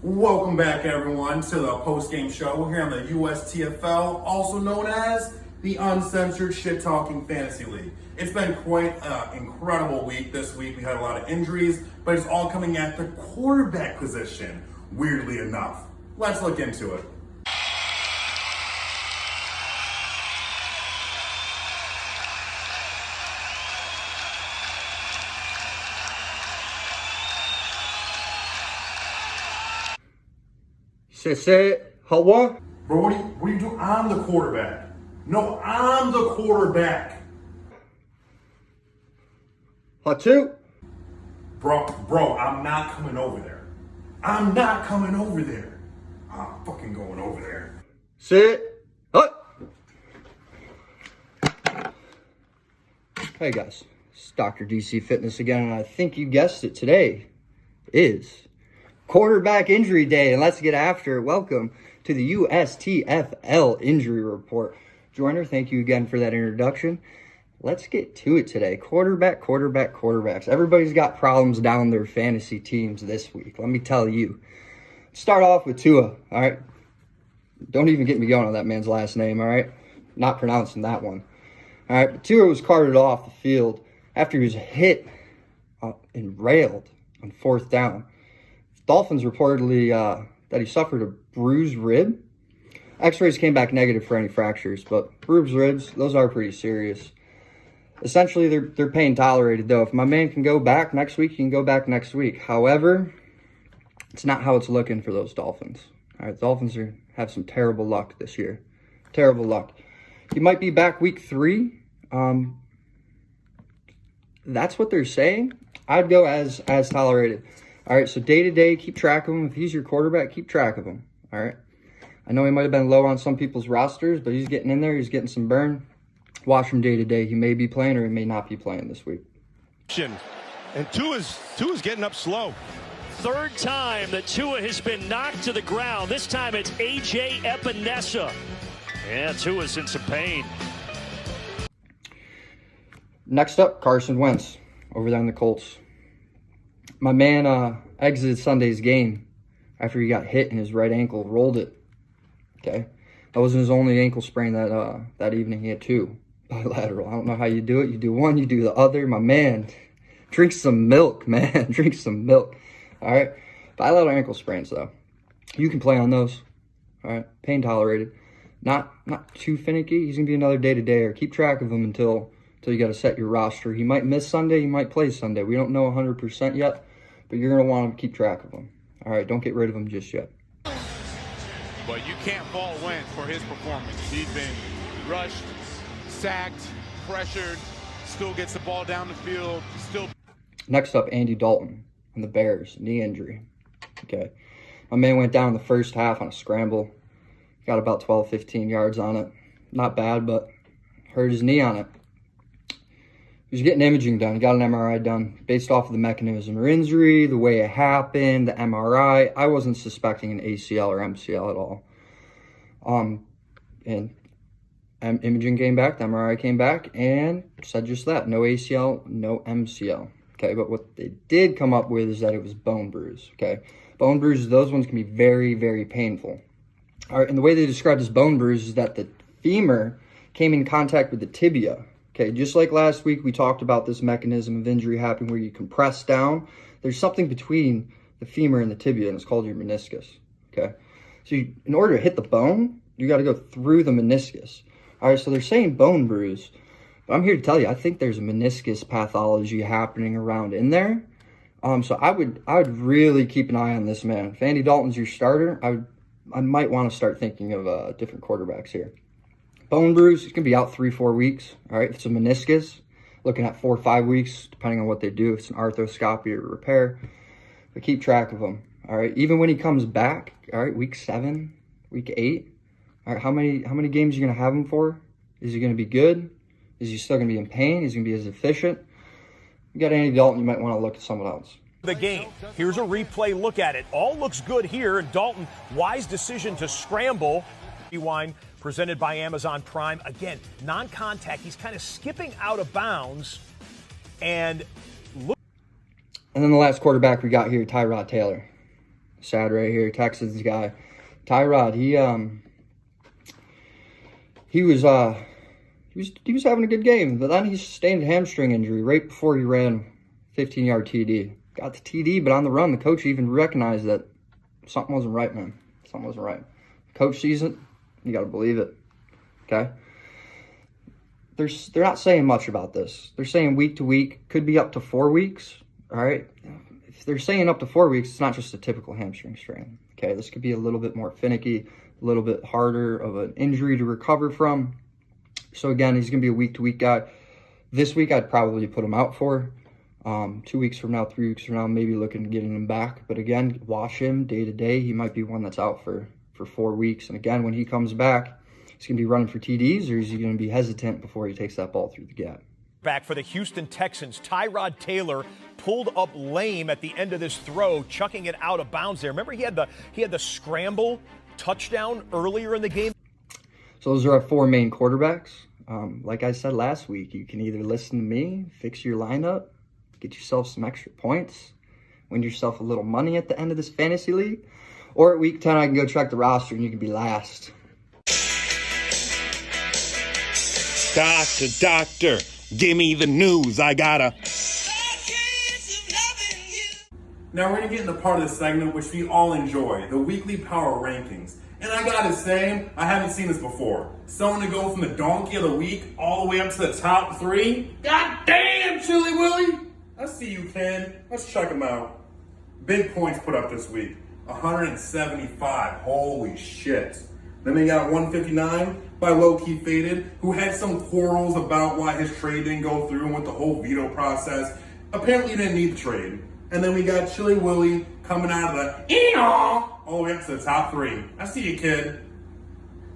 Welcome back, everyone, to the Postgame show here on the USTFL, also known as the Uncensored Shit-Talking Fantasy League. It's been quite an incredible week this week. We had a lot of injuries, but it's all coming at the quarterback position, weirdly enough. Let's look into it. Say what? Bro, what do you do? I'm the quarterback. No, I'm the quarterback. Two? Bro, I'm not coming over there. I'm not coming over there. I'm fucking going over there. Sit. Hut. Hey guys, it's Dr. DC Fitness again, and I think you guessed it. Today is quarterback injury day, and let's get after it. Welcome to the USTFL injury report. Joiner, thank you again for that introduction. Let's get to it today. Quarterbacks. Everybody's got problems down their fantasy teams this week. Let me tell you. Start off with Tua, all right? Don't even get me going on that man's last name, all right? Not pronouncing that one. All right, but Tua was carted off the field after he was hit and railed on fourth down. Dolphins reportedly that he suffered a bruised rib. X-rays came back negative for any fractures, but bruised ribs, those are pretty serious. Essentially, they're pain tolerated, though. If my man can go back next week, he can go back next week. However, it's not how it's looking for those Dolphins. All right, Dolphins have some terrible luck this year. Terrible luck. He might be back week 3. That's what they're saying. I'd go as tolerated. All right, so day-to-day, keep track of him. If he's your quarterback, keep track of him. All right. I know he might have been low on some people's rosters, but he's getting in there. He's getting some burn. Watch him day-to-day. He may be playing or he may not be playing this week. And Tua's getting up slow. Third time that Tua has been knocked to the ground. This time it's A.J. Epinesa. Yeah, Tua's in some pain. Next up, Carson Wentz over there on the Colts. My man exited Sunday's game after he got hit in his right ankle, rolled it. Okay, that wasn't his only ankle sprain that evening. He had 2 bilateral. I don't know how you do it. You do one, you do the other. My man, drink some milk, man. Drink some milk. All right, bilateral ankle sprains though, you can play on those. All right, pain tolerated. Not too finicky. He's gonna be another day-to-day-er. Keep track of him until you got to set your roster. He might miss Sunday. He might play Sunday. We don't know 100% yet, but you're gonna want to keep track of him. All right, don't get rid of him just yet. But you can't fault Wentz for his performance. He's been rushed, sacked, pressured, still gets the ball down the field. Next up, Andy Dalton on the Bears, knee injury. Okay, my man went down in the first half on a scramble. Got about 12, 15 yards on it. Not bad, but hurt his knee on it. He was getting imaging done. He got an MRI done based off of the mechanism of injury, the way it happened, the MRI. I wasn't suspecting an ACL or MCL at all. And imaging came back, the MRI came back, and said just that. No ACL, no MCL. Okay, but what they did come up with is that it was bone bruise. Okay, bone bruises, those ones can be very, very painful. All right, and the way they described this bone bruise is that the femur came in contact with the tibia. Okay, just like last week, we talked about this mechanism of injury happening where you compress down. There's something between the femur and the tibia, and it's called your meniscus. Okay, so in order to hit the bone, you got to go through the meniscus. All right, so they're saying bone bruise, but I'm here to tell you, I think there's a meniscus pathology happening around in there. So I would really keep an eye on this man. If Andy Dalton's your starter, I might want to start thinking of different quarterbacks here. Bone bruise, it's going to be out 3-4 weeks. All right, if it's a meniscus, looking at 4 or 5 weeks, depending on what they do. If it's an arthroscopy or repair, but keep track of him. All right, even when he comes back, all right, week 7, week 8. All right, how many games are you going to have him for? Is he going to be good? Is he still going to be in pain? Is he going to be as efficient? You got Andy Dalton, you might want to look at someone else. The game. Here's a replay look at it. All looks good here, and Dalton, wise decision to scramble. Rewind presented by Amazon Prime. Again, non-contact. He's kind of skipping out of bounds. And then the last quarterback we got here, Tyrod Taylor. sad right here. Texans guy, Tyrod. He was having a good game, but then he sustained a hamstring injury right before he ran 15-yard TD. Got the TD, but on the run, the coach even recognized that something wasn't right, man. Something wasn't right. Coach sees it. You got to believe it. Okay. They're not saying much about this. They're saying week to week, could be up to 4 weeks. All right. If they're saying up to 4 weeks, it's not just a typical hamstring strain. Okay. This could be a little bit more finicky, a little bit harder of an injury to recover from. So again, he's going to be a week to week guy. This week, I'd probably put him out for 2 weeks from now, 3 weeks from now, maybe looking at getting him back. But again, watch him day to day. He might be one that's out for 4 weeks. And again, when he comes back, he's going to be running for TDs, or is he going to be hesitant before he takes that ball through the gap? Back for the Houston Texans, Tyrod Taylor pulled up lame at the end of this throw, chucking it out of bounds there. Remember, he had the scramble touchdown earlier in the game. So those are our 4 main quarterbacks. Like I said last week, you can either listen to me, fix your lineup, get yourself some extra points, win yourself a little money at the end of this fantasy league, or at week 10, I can go check the roster and you can be last. Doctor, give me the news. I gotta. Now we're going to get into part of the segment which we all enjoy, the weekly power rankings. And I gotta say, I haven't seen this before. Someone to go from the donkey of the week all the way up to the top 3. God damn, Chili Willy! I see you, Ken. Let's check them out. Big points put up this week. 175. Holy shit. Then they got 159 by Low Key Faded, who had some quarrels about why his trade didn't go through and with the whole veto process. Apparently he didn't need the trade. And then we got Chili Willy coming out of the all the way up to the top 3. I see you, kid.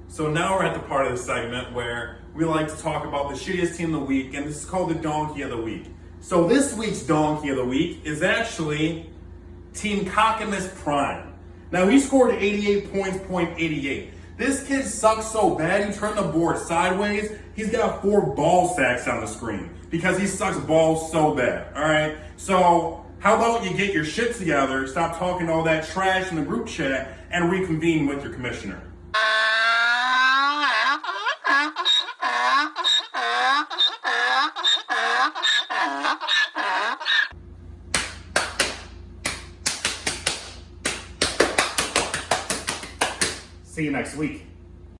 So now we're at the part of the segment where we like to talk about the shittiest team of the week, and this is called the Donkey of the Week. So this week's Donkey of the Week is actually Team Cockamus Prime. Now he scored 88 points, .88. This kid sucks so bad, he turned the board sideways. He's got 4 ball sacks on the screen because he sucks balls so bad, all right? So how about you get your shit together, stop talking all that trash in the group chat, and reconvene with your commissioner. See you next week.